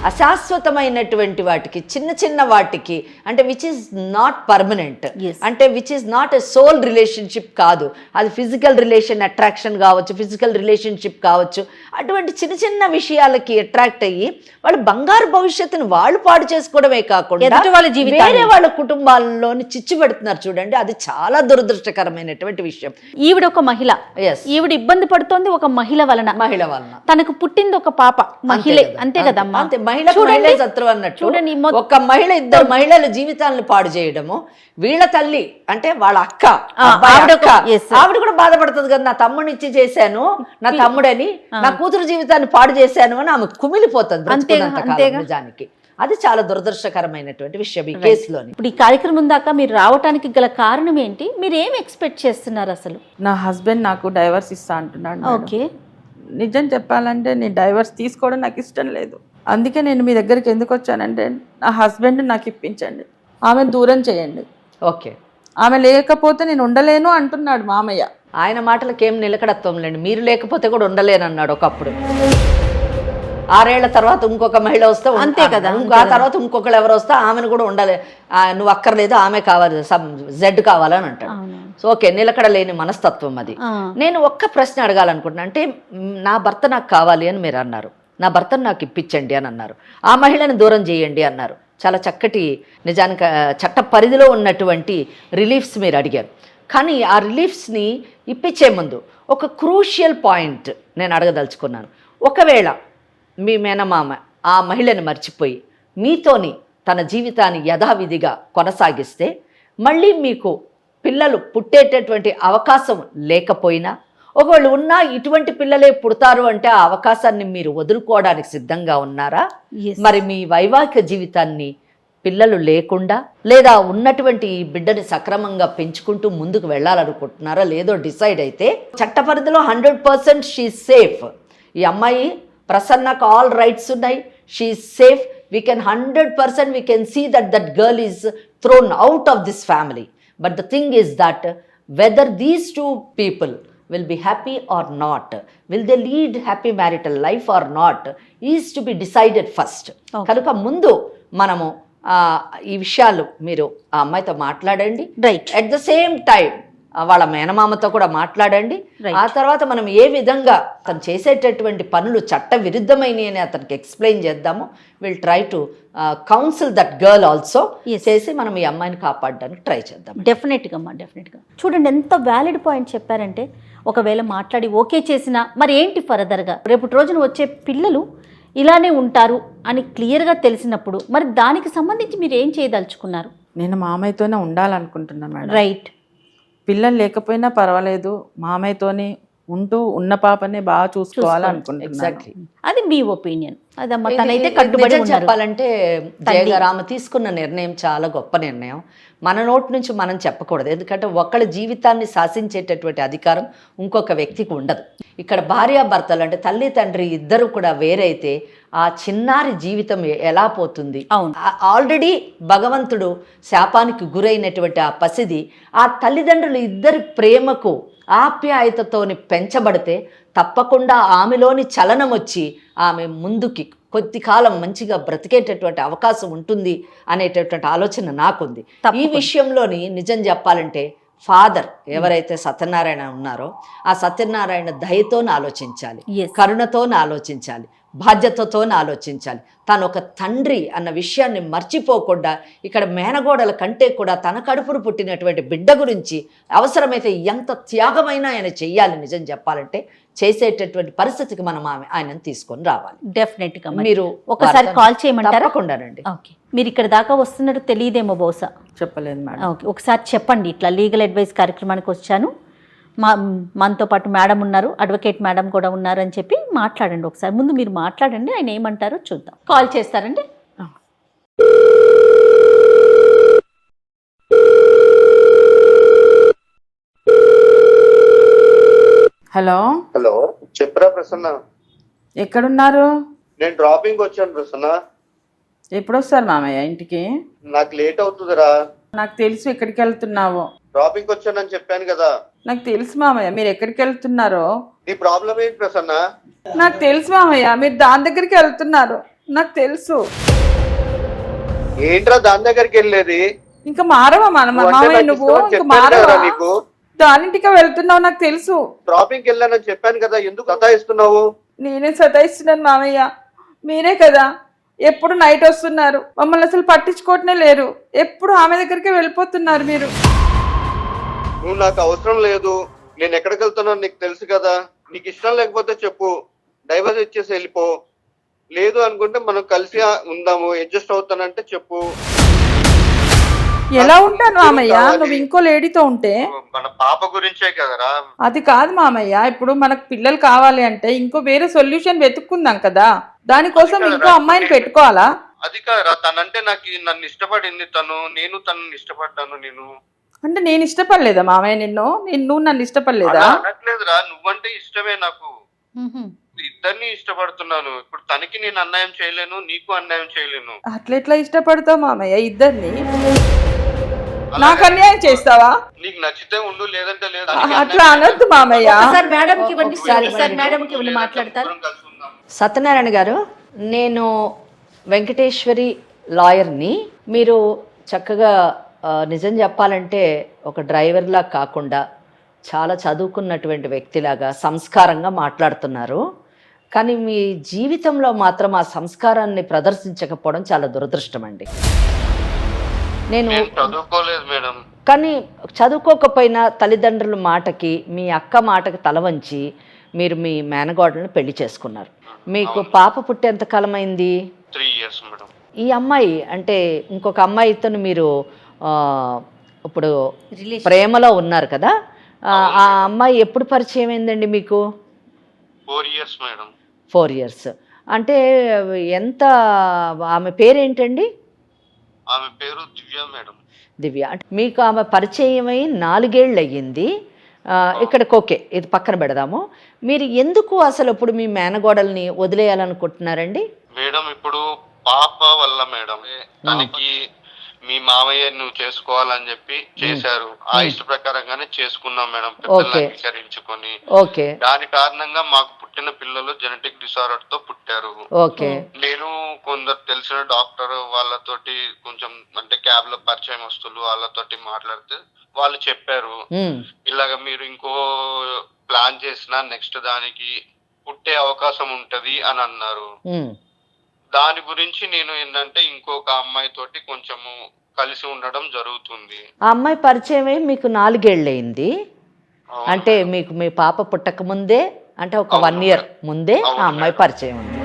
అశాశ్వతమైనటువంటి వాటికి, చిన్న వాటికి, అంటే విచ్ ఈస్ నాట్ పర్మనెంట్, అంటే which is not a soul relationship కాదు, అది ఫిజికల్ రిలేషన్ అట్రాక్షన్ కావచ్చు, ఫిజికల్ రిలేషన్షిప్ కావచ్చు. అటువంటి చిన్న విషయాలకి అట్రాక్ట్ అయ్యి వాళ్ళు బంగారు భవిష్యత్తుని వాళ్ళు పాడు చేసుకోవడమే కాకుండా వేరే వాళ్ళ కుటుంబాల్లోని చిచ్చు పెడుతున్నారు. చూడండి, అది చాలా దురదృష్టకరమైనటువంటి విషయం. ఈవిడ ఒక మహిళ, ఈవిడ ఇబ్బంది పడుతోంది ఒక మహిళ వలన. తనకు పుట్టింది ఒక పాప, మహిళే, అంతే కదమ్మా. మహిళ శత్రువు అన్నట్టు ఒక మహిళ, 2 మహిళల జీవితాలను పాడు చేయడము. వీళ్ళ తల్లి అంటే వాళ్ళ అక్క, ఆవిడ కూడా బాధపడుతుంది కదా, నా తమ్ముడిని ఇచ్చి చేశాను, నా తమ్ముడని, నా కూతురు జీవితాన్ని పాడు చేశాను అని ఆమె కుమిలిపోతుంది నిజానికి. అది చాలా దురదృష్టకరమైనటువంటి విషయం ఈ కేసులో. ఇప్పుడు ఈ కార్యక్రమం దాకా మీరు రావడానికి గల కారణం ఏంటి? మీరు ఏం ఎక్స్పెక్ట్ చేస్తున్నారు అసలు? నా హస్బెండ్ నాకు డైవర్స్ ఇస్తా అంటున్నాడు. ఓకే. నిజం చెప్పాలంటే నేను డైవర్స్ తీసుకోవడం నాకు ఇష్టం లేదు. అందుకే నేను మీ దగ్గరికి ఎందుకు వచ్చానంటే, నా హస్బెండ్ నాకు ఇప్పించండి, ఆమె దూరం చేయండి. ఓకే. ఆమె లేకపోతే నేను ఉండలేను అంటున్నాడు మామయ్య. ఆయన మాటలకు ఏం నిలకడత్వం లేండి. మీరు లేకపోతే కూడా ఉండలేనన్నాడు ఒకప్పుడు. 6 ఏళ్ల తర్వాత ఇంకొక మహిళ వస్తే అంతే కదా, ఆ తర్వాత ఇంకొకరు ఎవరు వస్తే ఆమెను కూడా ఉండాలి, నువ్వు అక్కర్లేదు, ఆమె కావాలి, జెడ్ కావాలని అంటాడు. సో ఓకే, నిలకడ లేని మనస్తత్వం అది. నేను ఒక్క ప్రశ్న అడగాలనుకుంటున్నా, అంటే నా భర్త నాకు కావాలి అని మీరు అన్నారు, నా భర్తను నాకు ఇప్పించండి అని అన్నారు, ఆ మహిళను దూరం చేయండి అన్నారు. చాలా చక్కటి, నిజానికి చట్ట పరిధిలో ఉన్నటువంటి రిలీఫ్స్ మీరు అడిగారు. కానీ ఆ రిలీఫ్స్ని ఇప్పించే ముందు ఒక క్రూషియల్ పాయింట్ నేను అడగదలుచుకున్నాను. ఒకవేళ మీ మేనమామ ఆ మహిళని మర్చిపోయి మీతోని తన జీవితాన్ని యథావిధిగా కొనసాగిస్తే, మళ్ళీ మీకు పిల్లలు పుట్టేటటువంటి అవకాశం లేకపోయినా, ఒకవేళ ఉన్నా ఇటువంటి పిల్లలే పుడతారు అంటే ఆ అవకాశాన్ని మీరు వదులుకోవడానికి సిద్ధంగా ఉన్నారా? మరి మీ వైవాహిక జీవితాన్ని పిల్లలు లేకుండా, లేదా ఉన్నటువంటి ఈ బిడ్డని సక్రమంగా పెంచుకుంటూ ముందుకు వెళ్ళాలనుకుంటున్నారా లేదో డిసైడ్ అయితే, చట్ట పరిధిలో 100% షీ సేఫ్. ఈ అమ్మాయి ప్రసన్నకు ఆల్ రైట్స్ ఉన్నాయి, she safe. We can 100% we can see that girl is thrown out of this family. But the thing is that whether these two people will be happy or not, will they lead happy marital life or not, is to be decided first. కనుక ముందు మనము ఈ విషయాలు మీరు ఆ అమ్మాయితో మాట్లాడండి. Right. At the same time వాళ్ళ మేనమామతో కూడా మాట్లాడండి. ఆ తర్వాత మనం ఏ విధంగా అతను చేసేటటువంటి పనులు చట్ట విరుద్ధమైనవి అని అతనికి ఎక్స్ప్లెయిన్ చేద్దాము. Will try to counsel that girl also చేసి మనం ఈ అమ్మాయిని కాపాడడానికి ట్రై చేద్దాం. డెఫినెట్గా అమ్మా, డెఫినెట్గా. చూడండి ఎంత వ్యాలిడ్ పాయింట్ చెప్పారంటే, ఒకవేళ మాట్లాడి ఓకే చేసినా మరి ఏంటి ఫర్దర్గా, రేపటి రోజున వచ్చే పిల్లలు ఇలానే ఉంటారు అని క్లియర్గా తెలిసినప్పుడు మరి దానికి సంబంధించి మీరు ఏం చేయదలుచుకున్నారు? నేను మామయ్యతోనే ఉండాలనుకుంటున్నాను మేడం. రైట్. పిల్లలు లేకపోయినా పర్వాలేదు, మామయ్యతోని ఉంటూ ఉన్న పాపనే బాగా చూసుకోవాలనుకుంటున్నాను. ఎగ్జాక్ట్లీ, అది మీ ఒపీనియన్. అదమ్మా, తనైతే కట్టుబడి ఉన్నారు. చెప్పాలంటే జయగారామ తీసుకున్న నిర్ణయం చాలా గొప్ప నిర్ణయం. మన నోటి నుంచి మనం చెప్పకూడదు, ఎందుకంటే ఒకళ్ళ జీవితాన్ని శాసించేటటువంటి అధికారం ఇంకొక వ్యక్తికి ఉండదు. ఇక్కడ భార్యాభర్తలు అంటే తల్లి తండ్రి ఇద్దరు కూడా వేరైతే ఆ చిన్నారి జీవితం ఎలా పోతుంది? అవును. ఆల్రెడీ భగవంతుడు శాపానికి గురైనటువంటి ఆ పసిది ఆ తల్లిదండ్రులు ఇద్దరి ప్రేమకు ఆప్యాయతతోని పెంచబడితే తప్పకుండా ఆమెలోని చలనం వచ్చి ఆమె ముందుకి కొద్ది కాలం మంచిగా బ్రతికేటటువంటి అవకాశం ఉంటుంది అనేటటువంటి ఆలోచన నాకుంది. ఈ విషయంలోని నిజం చెప్పాలంటే ఫాదర్ ఎవరైతే సత్యనారాయణ ఉన్నారో ఆ సత్యనారాయణ దయతోని ఆలోచించాలి, కరుణతోని ఆలోచించాలి, బాధ్యతతోని ఆలోచించాలి. తాను ఒక తండ్రి అన్న విషయాన్ని మర్చిపోకుండా ఇక్కడ మేనగోడల కంటే కూడా తన కడుపును పుట్టినటువంటి బిడ్డ గురించి అవసరమైతే ఎంత త్యాగమైనా ఆయన చెయ్యాలి. నిజం చెప్పాలంటే చేసేటటువంటి పరిస్థితికి మనం ఆయనను తీసుకొని రావాలి. డెఫినెట్గా మీరు ఒకసారి కాల్ చేయమంటారా? తప్పకుండానండి. ఓకే. మీరు ఇక్కడ దాకా వస్తున్నట్టు తెలియదేమో బహుశా. చెప్పలేదు మేడం. ఓకే, ఒకసారి చెప్పండి. ఇట్లా లీగల్ అడ్వైస్ కార్యక్రమానికి వచ్చాను, మనతో పాటు మేడం ఉన్నారు, అడ్వకేట్ మేడం కూడా ఉన్నారు అని చెప్పి మాట్లాడండి. ఒకసారి ముందు మీరు మాట్లాడండి, ఆయన ఏమంటారో చూద్దాం. కాల్ చేస్తారండి. హలో. హలో, చెప్పరా ప్రసన్న? ఎక్కడున్నారు? నేను డ్రాపింగ్ వచ్చాను ప్రసన్న. ఎప్పుడు వస్తారు మామయ్య ఇంటికి? నాకు లేట్ అవుతుందిరా. నాకు తెలుసు ఎక్కడికి వెళ్తున్నావో. డ్రాపింగ్ వచ్చానని చెప్పాను కదా. నాకు తెలుసు మామయ్య మీరు ఎక్కడికి వెళ్తున్నారో. నీ ప్రాబ్లం ఏంటి ప్రసన్న? నాకు తెలుసు మామయ్య మీరు దాని దగ్గరికి వెళ్తున్నారు, నాకు తెలుసు. ఏంట్రా దాని దగ్గరికి వెళ్ళేది? ఇంకా మారవా మామయ్య నువ్వు? ఇంకా మారవా? నీకు దానింటికి వెళ్తున్నావు నాకు తెలుసు. డ్రాపింగ్ వెళ్ళానని చెప్పాను కదా, ఎందుకు సతాయిస్తున్నావు? నేనే సతాయిస్తున్నాను మామయ్య, మీరే కదా ఎప్పుడు నైట్ వస్తున్నారు, మమ్మల్ని అసలు పట్టించుకోవటమే లేరు, ఎప్పుడు ఆమె దగ్గరికి వెళ్ళిపోతున్నారు మీరు. నువ్వు నాకు అవసరం లేదు, నేను ఎక్కడికి వెళ్తున్నాను నీకు తెలుసు కదా. నీకు ఇష్టం లేకపోతే చెప్పు, డైవర్స్ ఇచ్చేసి వెళ్ళిపో. లేదు అనుకుంటే మనం కలిసి ఉందాము, అడ్జస్ట్ అవుతానంటే చెప్పు. ఎలా ఉంటాను మామయ్య నువ్వు ఇంకో లేడీతో ఉంటే? మన పాప గురించే కదరా. అది కాదు మామయ్య, ఇప్పుడు మనకు పిల్లలు కావాలి అంటే ఇంకో వేరే సొల్యూషన్ వెతుక్కుందాం కదా, దానికోసం ఇంకో అమ్మాయిని పెట్టుకోవాలా? అది కాదురా, తనంటే నన్ను ఇష్టపడింది తను, నేను తనని ఇష్టపడ్డాను. నేను అంటే నేను ఇష్టపడలేదా మామయ్య నిన్ను? నువ్వు నన్ను ఇష్టపడలేదా? అనట్లేదురా, నువ్వంటే ఇష్టమే నాకు, ఇద్దరిని ఇష్టపడుతున్నాను. ఇప్పుడు తనకి నేను అన్యాయం చేయలేను, నీకు అన్యాయం చేయలేను. అట్లెట్లా ఇష్టపడతావు మామయ్య ఇద్దరిని? నాకు అన్యాయం చేస్తావా? నీకు నచ్చితే ఉండు, లేదంటే లేదు. అట్లా అనొద్దు మామయ్య. సత్యనారాయణ గారు, నేను వెంకటేశ్వరి లాయర్ని. మీరు చక్కగా నిజం చెప్పాలంటే ఒక డ్రైవర్లా కాకుండా చాలా చదువుకున్నటువంటి వ్యక్తిలాగా సంస్కారంగా మాట్లాడుతున్నారు. కానీ మీ జీవితంలో మాత్రం ఆ సంస్కారాన్ని ప్రదర్శించకపోవడం చాలా దురదృష్టం అండి. నేను చదువుకోలేదు మేడం. కానీ చదువుకోకపోయినా తల్లిదండ్రుల మాటకి, మీ అక్క మాటకి తల వంచి మీరు మీ మేనగోడలను పెళ్లి చేసుకున్నారు. మీకు పాప పుట్టి ఎంతకాలం అయింది? 3 years మేడం. ఈ అమ్మాయి అంటే ఇంకొక అమ్మాయితో మీరు ఇప్పుడు ప్రేమలో ఉన్నారు కదా, ఆ అమ్మాయి ఎప్పుడు పరిచయం అయిందండి మీకు? 4 years మేడం. 4 years అంటే ఎంత? ఆమె పేరేంటండి? ఆమె పేరు దివ్య మేడం. దివ్య. అంటే మీకు ఆమె పరిచయం అయి 4 ఏళ్ళు అయ్యింది. ఇక్కడికి ఓకే, ఇది పక్కన పెడదాము. మీరు ఎందుకు అసలు ఇప్పుడు మీ మేనగోడల్ని వదిలేయాలనుకుంటున్నారండి? మేడం ఇప్పుడు పాప వల్ల మేడం తనకి మీ మామయ్య నువ్వు చేసుకోవాలని చెప్పి చేశారు. ఆ ఇష్ట ప్రకారంగానే చేసుకున్నాం మేడం, పెద్దలు అంగీకరించుకొని. ఓకే. దాని కారణంగా మాకు పుట్టిన పిల్లలు జెనెటిక్ డిసార్డర్ తో పుట్టారు. ఓకే. నేను కొందరు తెలిసిన డాక్టర్ వాళ్ళతోటి కొంచెం అంటే క్యాబ్ లో పరిచయం వస్తువులు వాళ్ళతోటి మాట్లాడితే వాళ్ళు చెప్పారు, ఇలాగ మీరు ఇంకో ప్లాన్ చేసినా నెక్స్ట్ దానికి పుట్టే అవకాశం ఉంటది అని అన్నారు. దాని గురించి నేను ఏంటంటే ఇంకొక అమ్మాయి తోటి కొంచెము కలిసి ఉండడం జరుగుతుంది. ఆ అమ్మాయి పరిచయం అయ్యి మీకు 4 ఏళ్ళు అయింది. అంటే మీకు మీ పాప పుట్టక ముందే, అంటే ఒక 1 year ముందే ఆ అమ్మాయి పరిచయం ఉంది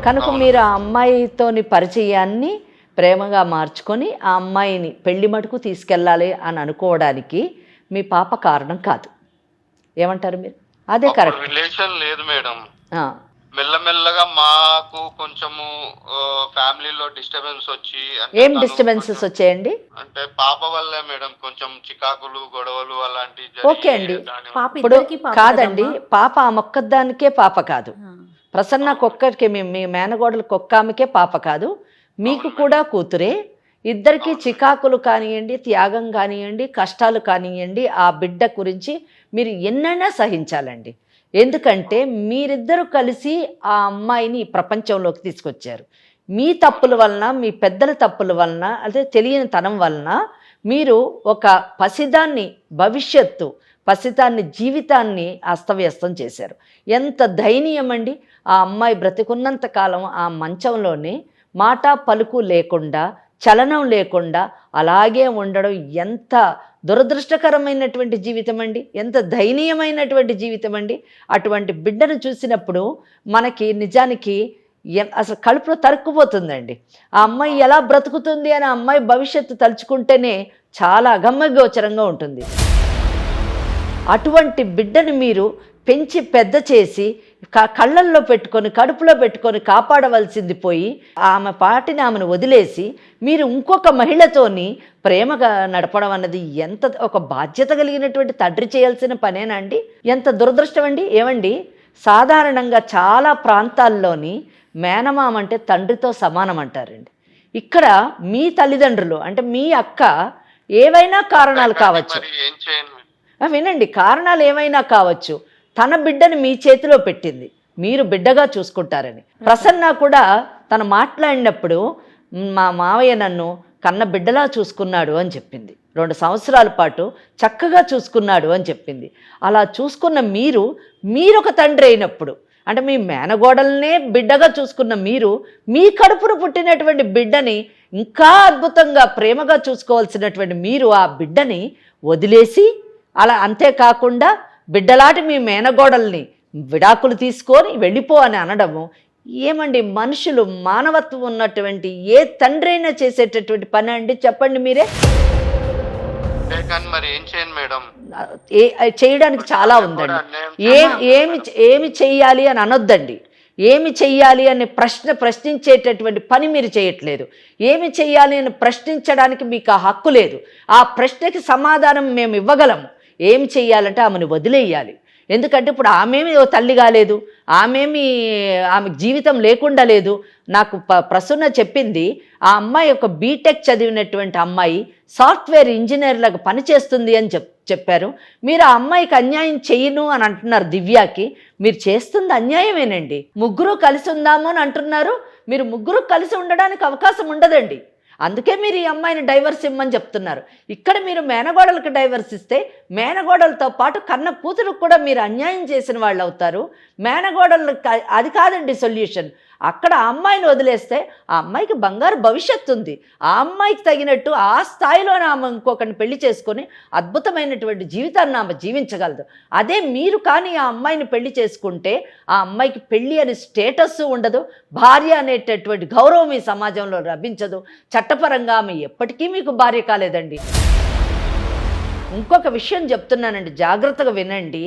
కనుక మీరు ఆ అమ్మాయితోని పరిచయాన్ని ప్రేమగా మార్చుకొని ఆ అమ్మాయిని పెళ్లి మటుకు తీసుకెళ్ళాలి అని అనుకోవడానికి మీ పాప కారణం కాదు. ఏమంటారు మీరు? అదే కరెక్ట్. రిలేషన్ లేదు మేడం. మెల్లమెల్లగా మాకు కొంచెము ఫ్యామిలీలో డిస్టర్బెన్స్ వచ్చి. ఏం డిస్టర్బెన్సెస్ వచ్చాయండి? అంటే పాప వల్లే మేడం, కొంచెం చికాకులు గొడవలు అలాంటి. ఓకే అండి, ఇప్పుడు కాదండి, పాప ఆ మొక్కదానికే పాప కాదు, ప్రసన్నకు ఒక్కడికే, మీ మేనగోడలకు ఒక్క ఆమెకే పాప కాదు, మీకు కూడా కూతురే. ఇద్దరికి చికాకులు కానివ్వండి, త్యాగం కానివ్వండి, కష్టాలు కానివ్వండి, ఆ బిడ్డ గురించి మీరు ఎన్నైనా సహించాలండి. ఎందుకంటే మీరిద్దరూ కలిసి ఆ అమ్మాయిని ప్రపంచంలోకి తీసుకొచ్చారు. మీ తప్పుల వలన, మీ పెద్దల తప్పుల వలన, అదే తెలియని తనం వలన మీరు ఒక పసిదాన్ని భవిష్యత్తు, పసిదాన్ని జీవితాన్ని అస్తవ్యస్తం చేశారు. ఎంత దయనీయం అండి! ఆ అమ్మాయి బ్రతికున్నంత కాలం ఆ మంచంలోనే మాట పలుకు లేకుండా, చలనం లేకుండా అలాగే ఉండడం ఎంత దురదృష్టకరమైనటువంటి జీవితం అండి, ఎంత దయనీయమైనటువంటి జీవితం అండి. అటువంటి బిడ్డను చూసినప్పుడు మనకి నిజానికి అసలు కడుపులో తరుక్కుపోతుందండి. ఆ అమ్మాయి ఎలా బ్రతుకుతుంది అని ఆ అమ్మాయి భవిష్యత్తు తలుచుకుంటేనే చాలా అగమ్యగోచరంగా ఉంటుంది. అటువంటి బిడ్డను మీరు పెంచి పెద్ద చేసి కళ్ళల్లో పెట్టుకొని, కడుపులో పెట్టుకొని కాపాడవలసింది పోయి ఆమె పాటిని ఆమెను వదిలేసి మీరు ఇంకొక మహిళతోని ప్రేమగా నడపడం అన్నది ఎంత ఒక బాధ్యత కలిగినటువంటి తండ్రి చేయాల్సిన పనేనా అండి? ఎంత దురదృష్టం అండి. ఏమండి, సాధారణంగా చాలా ప్రాంతాల్లోని మేనమామ అంటే తండ్రితో సమానం అంటారండి. ఇక్కడ మీ తల్లిదండ్రులు అంటే మీ అక్క ఏవైనా కారణాలు కావచ్చు, వినండి, కారణాలు ఏమైనా కావచ్చు, తన బిడ్డని మీ చేతిలో పెట్టింది, మీరు బిడ్డగా చూసుకుంటారని. ప్రసన్న కూడా తను మాట్లాడినప్పుడు మా మావయ్య నన్ను కన్న బిడ్డలా చూసుకున్నాడు అని చెప్పింది. 2 సంవత్సరాల పాటు చక్కగా చూసుకున్నాడు అని చెప్పింది. అలా చూసుకున్న మీరొక తండ్రి అయినప్పుడు, అంటే మీ మేనగోడలనే బిడ్డగా చూసుకున్న మీరు మీ కడుపును పుట్టినటువంటి బిడ్డని ఇంకా అద్భుతంగా ప్రేమగా చూసుకోవాల్సినటువంటి మీరు ఆ బిడ్డని వదిలేసి, అలా అంతేకాకుండా బిడ్డలాంటి మీ మేనగోడల్ని విడాకులు తీసుకొని వెళ్ళిపో అని అనడము ఏమండి? మనుషులు మానవత్వం ఉన్నటువంటి ఏ తండ్రి అయినా చేసేటటువంటి పని అండి? చెప్పండి మీరే. మరి ఏం చేయను మేడం? చేయడానికి చాలా ఉందండి. ఏమి చెయ్యాలి అని అనొద్దండి. ఏమి చెయ్యాలి అని ప్రశ్నించేటటువంటి పని మీరు చేయట్లేదు. ఏమి చెయ్యాలి అని ప్రశ్నించడానికి మీకు ఆ హక్కు లేదు. ఆ ప్రశ్నకి సమాధానం మేము ఇవ్వగలము. ఏమి చెయ్యాలంటే ఆమెను వదిలేయాలి. ఎందుకంటే ఇప్పుడు ఆమెమి తల్లి కాలేదు, ఆమె జీవితం లేకుండా లేదు. నాకు ప్రసన్న చెప్పింది, ఆ అమ్మాయి ఒక బీటెక్ చదివినటువంటి అమ్మాయి సాఫ్ట్వేర్ ఇంజనీర్లకు పనిచేస్తుంది అని చెప్పారు. మీరు ఆ అమ్మాయికి అన్యాయం చెయ్యను అని అంటున్నారు. దివ్యాకి మీరు చేస్తుంది అన్యాయమేనండి. ముగ్గురు కలిసి ఉందాము అని అంటున్నారు. మీరు ముగ్గురు కలిసి ఉండడానికి అవకాశం ఉండదండి. అందుకే మీరు ఈ అమ్మాయిని డైవర్స్ ఇమ్మని చెప్తున్నారు. ఇక్కడ మీరు మేనగోడలకు డైవర్స్ ఇస్తే మేనగోడలతో పాటు కన్న కూతురుకు కూడా మీరు అన్యాయం చేసిన వాళ్ళు అవుతారు. మేనగోడలకు అది కాదండి సొల్యూషన్. అక్కడ ఆ అమ్మాయిని వదిలేస్తే ఆ అమ్మాయికి బంగారు భవిష్యత్తు ఉంది. ఆ అమ్మాయికి తగినట్టు ఆ స్థాయిలోనే ఆమె ఇంకొకరిని పెళ్లి చేసుకొని అద్భుతమైనటువంటి జీవితాన్ని ఆమె జీవించగలదు. అదే మీరు కానీ ఆ అమ్మాయిని పెళ్లి చేసుకుంటే ఆ అమ్మాయికి పెళ్లి అనే స్టేటస్ ఉండదు, భార్య అనేటటువంటి గౌరవం ఈ సమాజంలో లభించదు. చట్టపరంగా ఆమె ఎప్పటికీ మీకు భార్య కాలేదండి. ఇంకొక విషయం చెప్తున్నానండి, జాగ్రత్తగా వినండి.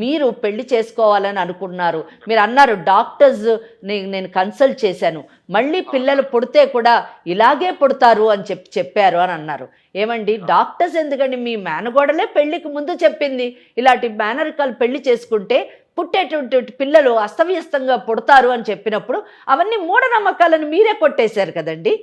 మీరు పెళ్లి చేసుకోవాలని అనుకున్నారు, మీరు అన్నారు డాక్టర్స్ నేను కన్సల్ట్ చేశాను, మళ్ళీ పిల్లలు పుడితే కూడా ఇలాగే పుడతారు అని చెప్పారు అని అన్నారు. ఏమండి డాక్టర్స్ ఎందుకండి? మీ మేనగోడలే పెళ్లికి ముందు చెప్పింది ఇలాంటి మేనరికాలు పెళ్లి చేసుకుంటే పుట్టేటువంటి పిల్లలు అస్తవ్యస్తంగా పుడతారు అని చెప్పినప్పుడు అవన్నీ మూఢనమ్మకాలను మీరే కొట్టేశారు కదండి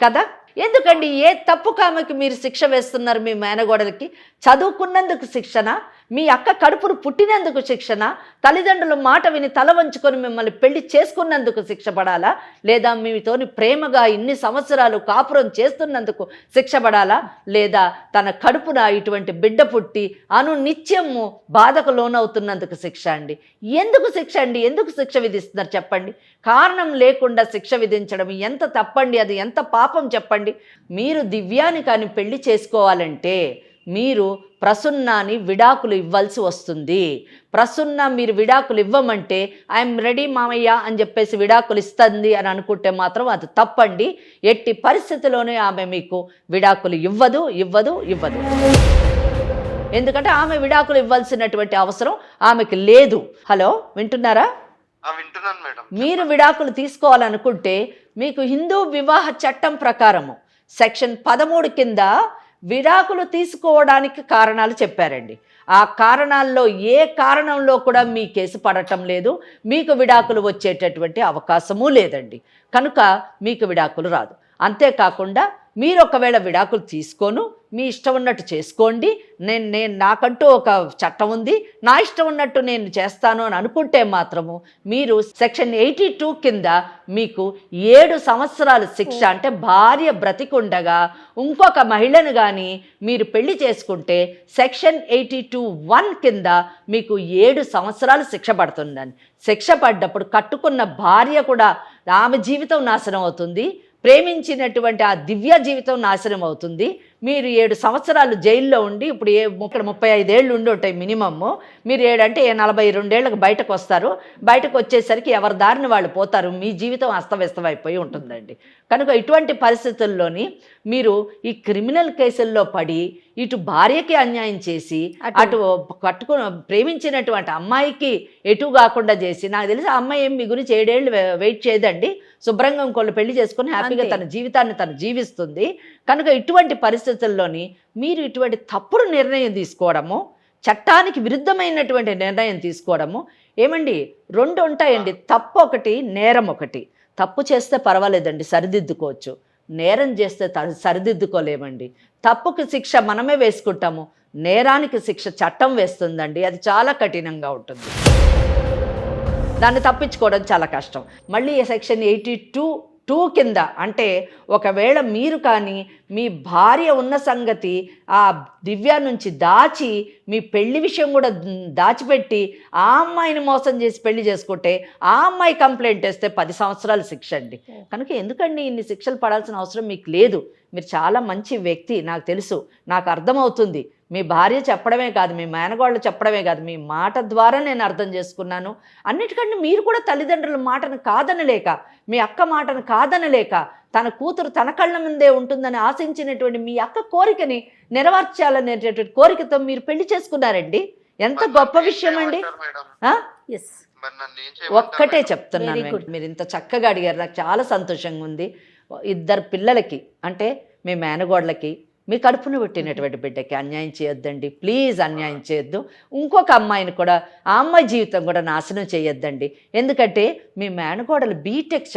కదా. ఎందుకండి ఏ తప్పు కామకి మీరు శిక్ష వేస్తున్నారు మీ మేనగోడలకి? చదువుకున్నందుకు శిక్షణ, మీ అక్క కడుపును పుట్టినందుకు శిక్షణ, తల్లిదండ్రుల మాట విని తల వంచుకొని మిమ్మల్ని పెళ్లి చేసుకున్నందుకు శిక్ష పడాలా, లేదా మీతోని ప్రేమగా ఇన్ని సంవత్సరాలు కాపురం చేస్తున్నందుకు శిక్ష పడాలా, లేదా తన కడుపున ఇటువంటి బిడ్డ పుట్టి నిత్యము బాధకు లోనవుతున్నందుకు శిక్ష అండి? ఎందుకు శిక్ష అండి? ఎందుకు శిక్ష విధిస్తున్నారు చెప్పండి? కారణం లేకుండా శిక్ష విధించడం ఎంత తప్పండి? అది ఎంత పాపం చెప్పండి? మీరు దివ్యాని కానీ పెళ్లి చేసుకోవాలంటే మీరు ప్రసున్నాని విడాకులు ఇవ్వాల్సి వస్తుంది. ప్రసున్న మీరు విడాకులు ఇవ్వమంటే ఐఎమ్ రెడీ మామయ్య అని చెప్పేసి విడాకులు ఇస్తుంది అని అనుకుంటే మాత్రం అది తప్పండి. ఎట్టి పరిస్థితిలోనే ఆమె మీకు విడాకులు ఇవ్వదు. ఎందుకంటే ఆమె విడాకులు ఇవ్వాల్సినటువంటి అవసరం ఆమెకి లేదు. హలో, వింటున్నారా? వింటున్నాను మేడం. మీరు విడాకులు తీసుకోవాలనుకుంటే మీకు హిందూ వివాహ చట్టం ప్రకారము సెక్షన్ 13 కింద విడాకులు తీసుకోవడానికి కారణాలు చెప్పారండి. ఆ కారణాల్లో ఏ కారణంలో కూడా మీ కేసు పడటం లేదు, మీకు విడాకులు వచ్చేటటువంటి అవకాశము లేదండి. కనుక మీకు విడాకులు రాదు. అంతేకాకుండా మీరు ఒకవేళ విడాకులు తీసుకోను, మీ ఇష్టం ఉన్నట్టు చేసుకోండి, నేను నాకంటూ ఒక చట్టం ఉంది, నా ఇష్టం ఉన్నట్టు నేను చేస్తాను అని అనుకుంటే మాత్రము మీరు సెక్షన్ 82 కింద మీకు 7 సంవత్సరాల శిక్ష, అంటే భార్య బ్రతికుండగా ఇంకొక మహిళను కానీ మీరు పెళ్లి చేసుకుంటే సెక్షన్ 82(1) కింద మీకు 7 సంవత్సరాలు శిక్ష పడుతుందని. శిక్ష పడ్డప్పుడు కట్టుకున్న భార్య కూడా ఆమె జీవితం నాశనం అవుతుంది, ప్రేమించినటువంటి ఆ దివ్య జీవితం నాశనం అవుతుంది. మీరు 7 సంవత్సరాలు జైల్లో ఉండి, ఇప్పుడు 35 ఏళ్ళు ఉండి ఉంటాయి మినిమమ్, మీరు 7 అంటే 42 ఏళ్ళకి బయటకు వస్తారు. బయటకు వచ్చేసరికి ఎవరి దారిని వాళ్ళు పోతారు, మీ జీవితం అస్తవ్యస్తం అయిపోయి ఉంటుందండి. కనుక ఇటువంటి పరిస్థితుల్లోని మీరు ఈ క్రిమినల్ కేసుల్లో పడి ఇటు భార్యకి అన్యాయం చేసి అటు ప్రేమించినటువంటి అమ్మాయికి ఎటు కాకుండా చేసి, నాకు తెలిసి ఆ అమ్మాయి ఏం మీ గురించి 7 ఏళ్ళు వెయిట్ చేయదండి, శుభ్రంగా ఇంకోళ్ళు పెళ్లి చేసుకుని హ్యాపీగా తన జీవితాన్ని తను జీవిస్తుంది. కనుక ఇటువంటి పరిస్థితుల్లోని మీరు ఇటువంటి తప్పుడు నిర్ణయం తీసుకోవడము, చట్టానికి విరుద్ధమైనటువంటి నిర్ణయం తీసుకోవడము, ఏమండి 2 ఉంటాయండి, తప్పు ఒకటి, నేరం ఒకటి. తప్పు చేస్తే పర్వాలేదండి, సరిదిద్దుకోవచ్చు. నేరం చేస్తే సరిదిద్దుకోలేమండి. తప్పుకి శిక్ష మనమే వేసుకుంటాము, నేరానికి శిక్ష చట్టం వేస్తుందండి. అది చాలా కఠినంగా ఉంటుంది, దాన్ని తప్పించుకోవడం చాలా కష్టం. మళ్ళీ సెక్షన్ 82(2) కింద అంటే ఒకవేళ మీరు కానీ మీ భార్య ఉన్న సంగతి ఆ దివ్య నుంచి దాచి మీ పెళ్లి విషయం కూడా దాచిపెట్టి ఆ అమ్మాయిని మోసం చేసి పెళ్లి చేసుకుంటే ఆ అమ్మాయి కంప్లైంట్ వేస్తే 10 సంవత్సరాలు శిక్ష అండి. కనుక ఎందుకండి ఇన్ని శిక్షలు పడాల్సిన అవసరం మీకు లేదు. మీరు చాలా మంచి వ్యక్తి, నాకు తెలుసు, నాకు అర్థమవుతుంది. మీ భార్య చెప్పడమే కాదు, మీ మేనగోళ్ళు చెప్పడమే కాదు, మీ మాట ద్వారా నేను అర్థం చేసుకున్నాను. అన్నిటికంటే మీరు కూడా తల్లిదండ్రుల మాటను కాదనలేక, మీ అక్క మాటను కాదనలేక, తన కూతురు తన కళ్ళ ముందే ఉంటుందని ఆశించినటువంటి మీ అక్క కోరికని నెరవేర్చాలనేటటువంటి కోరికతో మీరు పెళ్లి చేసుకున్నారండి. ఎంత గొప్ప విషయం అండి. ఒక్కటే చెప్తున్నాను, మీరు ఇంత చక్కగా అడిగారు, నాకు చాలా సంతోషంగా ఉంది. 2 పిల్లలకి అంటే మీ మేనగోడలకి, మీ కడుపును పెట్టినటువంటి బిడ్డకి అన్యాయం చేయొద్దండి, ప్లీజ్ అన్యాయం చేయొద్దు. ఇంకొక అమ్మాయిని కూడా, ఆ అమ్మాయి జీవితం కూడా నాశనం చేయొద్దండి. ఎందుకంటే మీ మేనగోడలు బీటెక్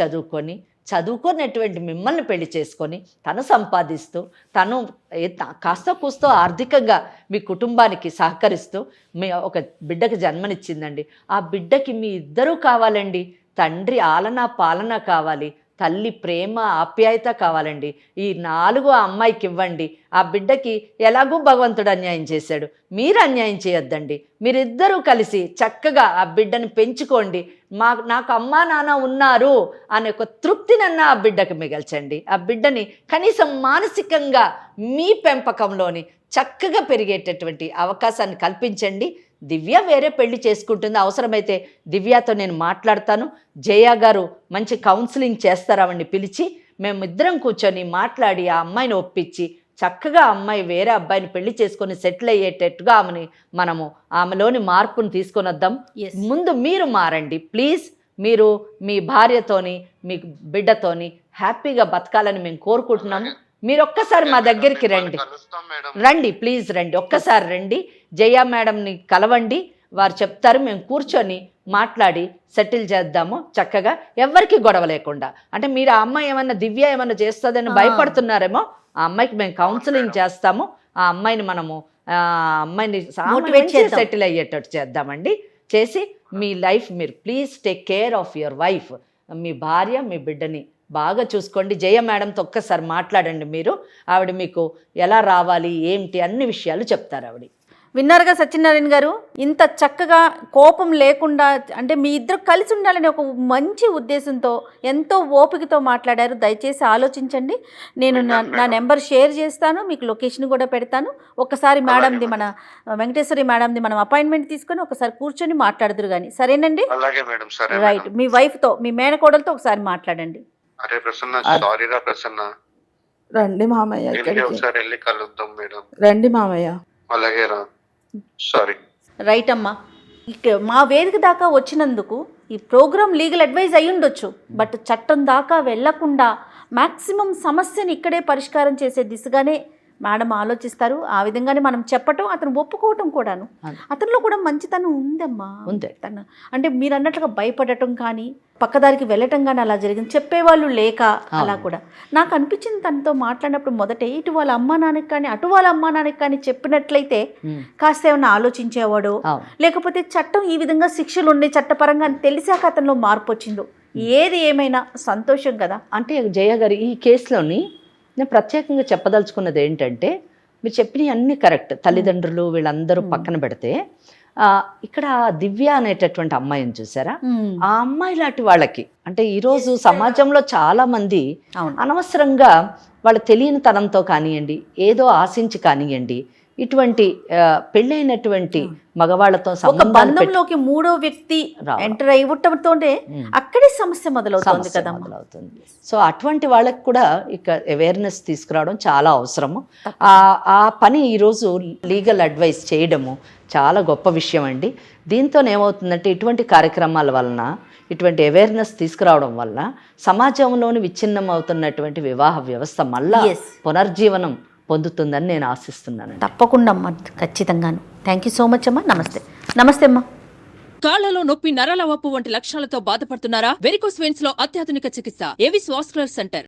చదువుకున్నటువంటి మిమ్మల్ని పెళ్లి చేసుకొని తను సంపాదిస్తూ తను కాస్త కూస్తో ఆర్థికంగా మీ కుటుంబానికి సహకరిస్తూ మీ ఒక బిడ్డకి జన్మనిచ్చిందండి. ఆ బిడ్డకి మీ 2 కావాలండి. తండ్రి ఆలనా పాలన కావాలి, తల్లి ప్రేమ ఆప్యాయత కావాలండి. ఈ 4 ఆ అమ్మాయికి ఇవ్వండి. ఆ బిడ్డకి ఎలాగూ భగవంతుడు అన్యాయం చేశాడు, మీరు అన్యాయం చేయొద్దండి. మీరిద్దరూ కలిసి చక్కగా ఆ బిడ్డని పెంచుకోండి. నాకు అమ్మా నాన్న ఉన్నారు అనే ఒక తృప్తినన్నా ఆ బిడ్డకి మిగల్చండి. ఆ బిడ్డని కనీసం మానసికంగా మీ పెంపకంలోని చక్కగా పెరిగేటటువంటి అవకాశాన్ని కల్పించండి. దివ్య వేరే పెళ్లి చేసుకుంటుంది, అవసరమైతే దివ్యతో నేను మాట్లాడతాను. జయ గారు మంచి కౌన్సిలింగ్ చేస్తారావండి, పిలిచి మేమిద్దరం కూర్చొని మాట్లాడి ఆ అమ్మాయిని ఒప్పించి చక్కగా అమ్మాయి వేరే అబ్బాయిని పెళ్లి చేసుకొని సెటిల్ అయ్యేటట్టుగా మనము ఆమెలోని మార్పును తీసుకొని వద్దాం. ముందు మీరు మారండి ప్లీజ్. మీరు మీ భార్యతోని మీ బిడ్డతోని హ్యాపీగా బతకాలని మేము కోరుకుంటున్నాము. మీరు ఒక్కసారి మా దగ్గరికి రండి ప్లీజ్, రండి, ఒక్కసారి రండి. జయ మేడంని కలవండి, వారు చెప్తారు. మేము కూర్చొని మాట్లాడి సెటిల్ చేద్దాము చక్కగా, ఎవరికి గొడవ లేకుండా. అంటే మీరు ఆ అమ్మాయి ఏమన్నా దివ్య ఏమన్నా చేస్తుందని భయపడుతున్నారేమో, ఆ అమ్మాయికి మేము కౌన్సిలింగ్ చేస్తాము. ఆ అమ్మాయిని మనము అమ్మాయిని సెటిల్ అయ్యేటట్టు చేద్దామండి. చేసి మీ లైఫ్ మీరు please take care of your wife. మీ భార్య మీ బిడ్డని బాగా చూసుకోండి. జయ మేడంతో ఒక్కసారి మాట్లాడండి మీరు. ఆవిడ మీకు ఎలా రావాలి ఏంటి అన్ని విషయాలు చెప్తారు ఆవిడ. విన్నారుగా సత్యనారాయణ గారు, ఇంత చక్కగా కోపం లేకుండా, అంటే మీ ఇద్దరు కలిసి ఉండాలని ఒక మంచి ఉద్దేశంతో ఎంతో ఓపికతో మాట్లాడారు. దయచేసి ఆలోచించండి. నేను నా నెంబర్ షేర్ చేస్తాను, మీకు లొకేషన్ కూడా పెడతాను. ఒకసారి మేడంది, మన వెంకటేశ్వరి మేడంది మనం అపాయింట్మెంట్ తీసుకొని ఒకసారి కూర్చొని మాట్లాడుదురు కానీ, సరేనండి? రైట్. మీ వైఫ్తో, మీ మేనకోడలతో ఒకసారి మాట్లాడండి. అరే ప్రసన్న, సారీ రా ప్రసన్న. రండి మామయ్య, ఒకసారి వెళ్ళి కలుద్దాం మేడం. రండి మామయ్య. అలాగే రా. సారీ. రైట్ అమ్మా. మా వేదిక దాకా వచ్చినందుకు ఈ ప్రోగ్రామ్ లీగల్ అడ్వైజ్ అయి ఉండొచ్చు, బట్ చట్టం దాకా వెళ్లకుండా మ్యాక్సిమం సమస్యని ఇక్కడే పరిష్కారం చేసే దిశగానే మేడం ఆలోచిస్తారు. ఆ విధంగానే మనం చెప్పటం, అతను ఒప్పుకోవటం కూడాను. అతనిలో కూడా మంచితనం ఉందమ్మా. తను అంటే మీరు అన్నట్లుగా భయపడటం కానీ పక్కదారికి వెళ్ళటం కానీ అలా జరిగింది, చెప్పేవాళ్ళు లేక అలా కూడా నాకు అనిపించింది. తనతో మాట్లాడినప్పుడు మొదట ఇటు వాళ్ళ అమ్మా నాన్నకి కానీ అటు వాళ్ళ అమ్మా నాన్నకి కానీ చెప్పినట్లయితే కాస్త ఏమన్నా ఆలోచించేవాడు, లేకపోతే చట్టం ఈ విధంగా శిక్షలు ఉండే చట్టపరంగా తెలిసాక అతనిలో మార్పు వచ్చిందో. ఏది ఏమైనా సంతోషం కదా. అంటే జయ గారు, ఈ కేసులోని నేను ప్రత్యేకంగా చెప్పదలుచుకున్నది ఏంటంటే, మీరు చెప్పినవి అన్నీ కరెక్ట్. తల్లిదండ్రులు వీళ్ళందరూ పక్కన పెడితే, ఇక్కడ దివ్య అనేటటువంటి అమ్మాయిని చూసారా, ఆ అమ్మాయి లాంటి వాళ్ళకి అంటే ఈరోజు సమాజంలో చాలా మంది అనవసరంగా వాళ్ళ తెలియని తనంతో కానివ్వండి, ఏదో ఆశించి కానివ్వండి, ఇటువంటి పెళ్ళైనటువంటి మగవాళ్లతో బంధంలోకి మూడో వ్యక్తి ఎంటర్ అయ్యటంతోనే అక్కడే సమస్య మొదలవుతుంది కదా. సో అటువంటి వాళ్ళకి కూడా ఇక అవేర్నెస్ తీసుకురావడం చాలా అవసరము. ఆ పని ఈరోజు లీగల్ అడ్వైస్ చేయడము చాలా గొప్ప విషయం అండి. దీంతో ఏమవుతుందంటే, ఇటువంటి కార్యక్రమాల వలన, ఇటువంటి అవేర్నెస్ తీసుకురావడం వల్ల సమాజంలోని విచ్ఛిన్నం అవుతున్నటువంటి వివాహ వ్యవస్థ మళ్ళా పునర్జీవనం పొందుతుందని నేను ఆశిస్తున్నాను. తప్పకుండా అమ్మా, ఖచ్చితంగాను. థ్యాంక్ యూ సో మచ్ అమ్మా. నమస్తే. నమస్తే అమ్మా. కాళ్లలో నొప్పి, నరాల వాపు వంటి లక్షణాలతో బాధపడుతున్నారా? వెరికోస్ వెయిన్స్ లో అత్యాధునిక చికిత్స ఏవిస్ వాస్కులర్ సెంటర్.